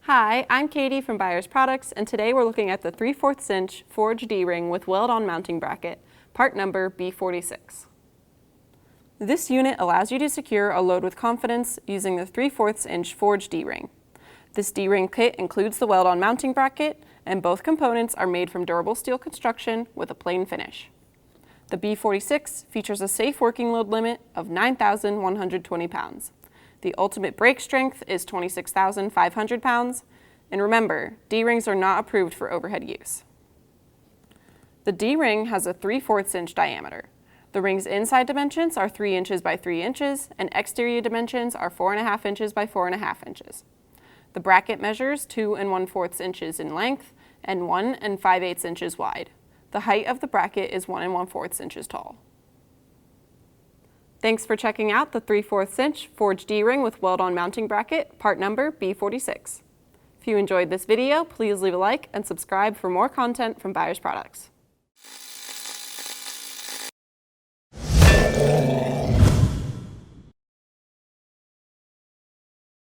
Hi, I'm Katie from Buyers Products, and today we're looking at the 3/4 inch forged D-ring with weld-on mounting bracket, part number B46. This unit allows you to secure a load with confidence using the 3/4 inch forged D-ring. This D-ring kit includes the weld-on mounting bracket, and both components are made from durable steel construction with a plain finish. The B46 features a safe working load limit of 9,120 pounds. The ultimate brake strength is 26,500 pounds, and remember, D-rings are not approved for overhead use. The D-ring has a 3/4 inch diameter. The ring's inside dimensions are 3 inches by 3 inches, and exterior dimensions are 4.5 inches by 4.5 inches. The bracket measures 2 1/4 inches in length and 1 5/8 inches wide. The height of the bracket is 1 1/4 inches tall. Thanks for checking out the 3/4 inch forged D-ring with weld-on mounting bracket, part number B46. If you enjoyed this video, please leave a like and subscribe for more content from Buyers Products.